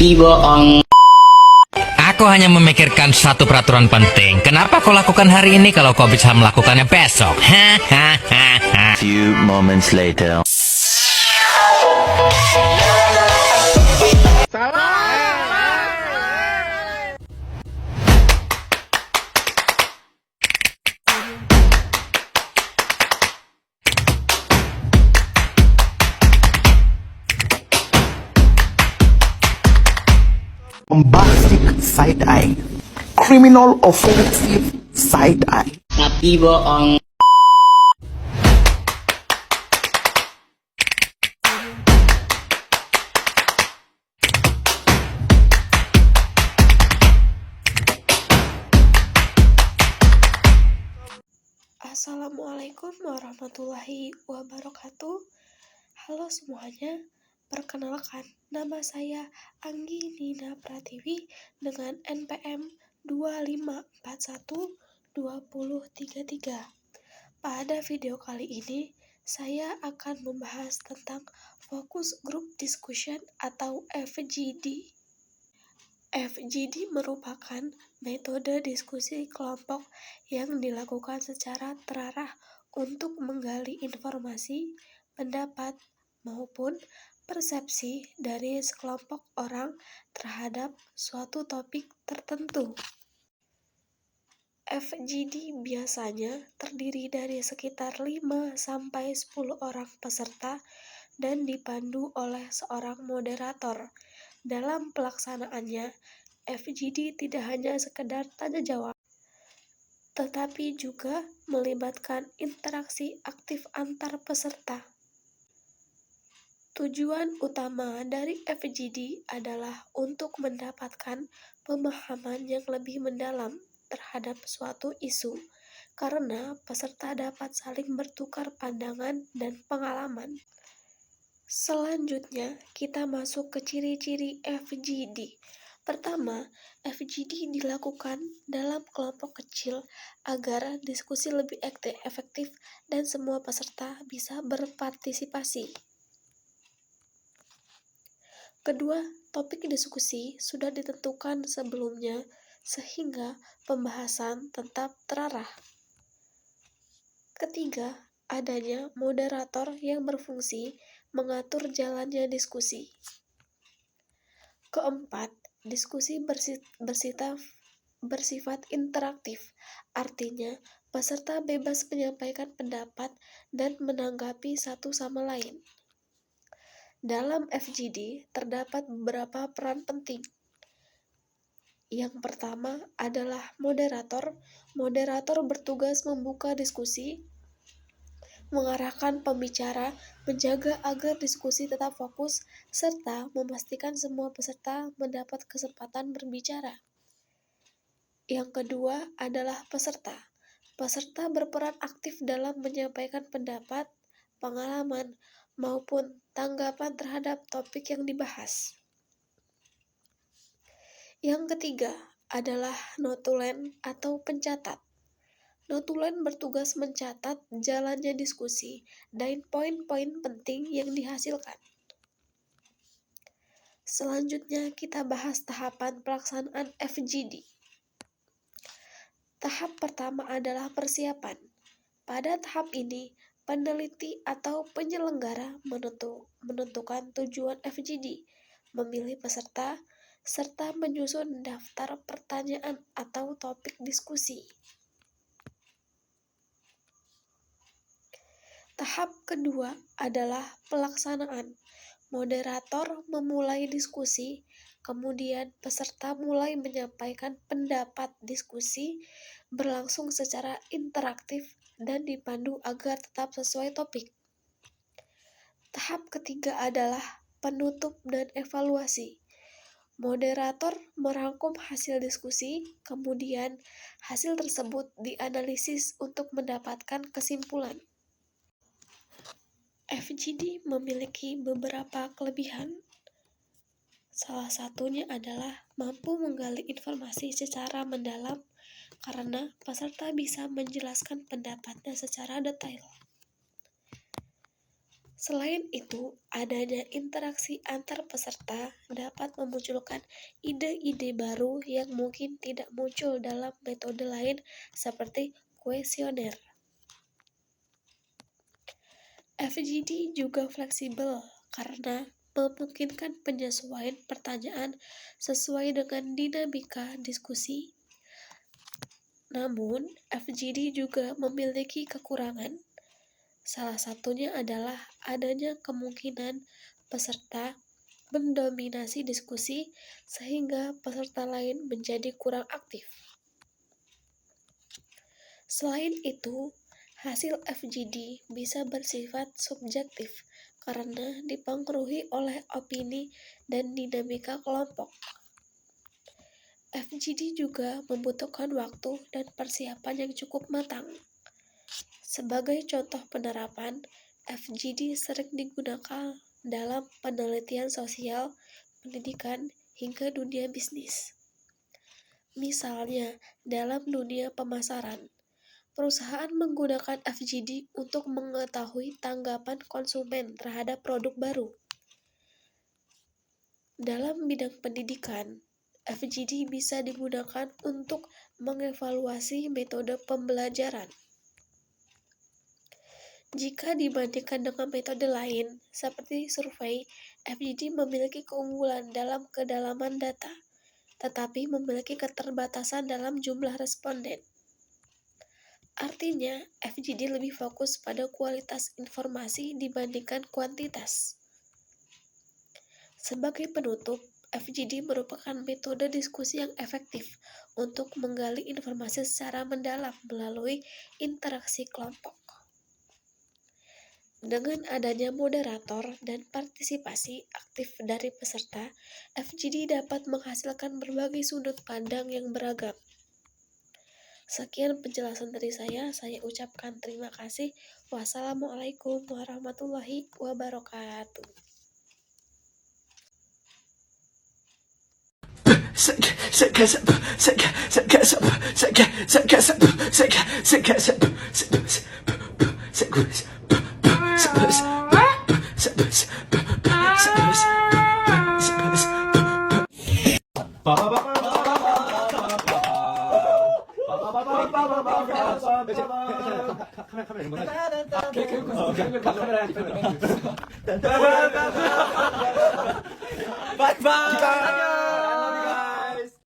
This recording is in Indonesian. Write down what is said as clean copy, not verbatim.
Tapi bohong. Aku hanya memikirkan satu peraturan penting. Kenapa kau lakukan hari ini kalau kau bisa melakukannya besok? Hahaha. Few moments later. Bombastic side-eye, criminal offensive side-eye. Tapi bohong. Assalamualaikum warahmatullahi wabarakatuh. Halo semuanya, perkenalkan nama saya Anggi Nina Pratiwi dengan NPM 25412033. Pada video kali ini, saya akan membahas tentang Focus Group Discussion atau FGD. FGD merupakan metode diskusi kelompok yang dilakukan secara terarah untuk menggali informasi, pendapat, maupun persepsi dari sekelompok orang terhadap suatu topik tertentu. FGD biasanya terdiri dari sekitar 5-10 orang peserta dan dipandu oleh seorang moderator. Dalam pelaksanaannya, FGD tidak hanya sekedar tanya jawab, tetapi juga melibatkan interaksi aktif antar peserta. Tujuan utama dari FGD adalah untuk mendapatkan pemahaman yang lebih mendalam terhadap suatu isu, karena peserta dapat saling bertukar pandangan dan pengalaman. Selanjutnya, kita masuk ke ciri-ciri FGD. Pertama, FGD dilakukan dalam kelompok kecil agar diskusi lebih efektif dan semua peserta bisa berpartisipasi. Kedua, topik diskusi sudah ditentukan sebelumnya sehingga pembahasan tetap terarah. Ketiga, adanya moderator yang berfungsi mengatur jalannya diskusi. Keempat, diskusi bersifat interaktif, artinya peserta bebas menyampaikan pendapat dan menanggapi satu sama lain. Dalam FGD terdapat beberapa peran penting. Yang pertama adalah moderator. Moderator bertugas membuka diskusi, mengarahkan pembicara, menjaga agar diskusi tetap fokus, serta memastikan semua peserta mendapat kesempatan berbicara. Yang kedua adalah peserta. Peserta berperan aktif dalam menyampaikan pendapat, pengalaman, maupun tanggapan terhadap topik yang dibahas. Yang ketiga adalah notulen atau pencatat. Notulen bertugas mencatat jalannya diskusi dan poin-poin penting yang dihasilkan. Selanjutnya kita bahas tahapan pelaksanaan FGD. Tahap pertama adalah persiapan. Pada tahap ini, peneliti atau penyelenggara menentukan tujuan FGD, memilih peserta, serta menyusun daftar pertanyaan atau topik diskusi. Tahap kedua adalah pelaksanaan. Moderator memulai diskusi, kemudian peserta mulai menyampaikan pendapat. Diskusi berlangsung secara interaktif dan dipandu agar tetap sesuai topik. Tahap ketiga adalah penutup dan evaluasi. Moderator merangkum hasil diskusi, kemudian hasil tersebut dianalisis untuk mendapatkan kesimpulan. FGD memiliki beberapa kelebihan. Salah satunya adalah mampu menggali informasi secara mendalam karena peserta bisa menjelaskan pendapatnya secara detail. Selain itu, adanya interaksi antar peserta dapat memunculkan ide-ide baru yang mungkin tidak muncul dalam metode lain seperti kuesioner. FGD juga fleksibel karena memungkinkan penyesuaian pertanyaan sesuai dengan dinamika diskusi. Namun, FGD juga memiliki kekurangan. Salah satunya adalah adanya kemungkinan peserta mendominasi diskusi sehingga peserta lain menjadi kurang aktif. Selain itu, hasil FGD bisa bersifat subjektif karena dipengaruhi oleh opini dan dinamika kelompok. FGD juga membutuhkan waktu dan persiapan yang cukup matang. Sebagai contoh penerapan, FGD sering digunakan dalam penelitian sosial, pendidikan, hingga dunia bisnis. Misalnya, dalam dunia pemasaran, perusahaan menggunakan FGD untuk mengetahui tanggapan konsumen terhadap produk baru. Dalam bidang pendidikan, FGD bisa digunakan untuk mengevaluasi metode pembelajaran. Jika dibandingkan dengan metode lain, seperti survei, FGD memiliki keunggulan dalam kedalaman data, tetapi memiliki keterbatasan dalam jumlah responden. Artinya, FGD lebih fokus pada kualitas informasi dibandingkan kuantitas. Sebagai penutup, FGD merupakan metode diskusi yang efektif untuk menggali informasi secara mendalam melalui interaksi kelompok. Dengan adanya moderator dan partisipasi aktif dari peserta, FGD dapat menghasilkan berbagai sudut pandang yang beragam. Sekian penjelasan dari saya ucapkan terima kasih. Wassalamualaikum warahmatullahi wabarakatuh. 바이바이.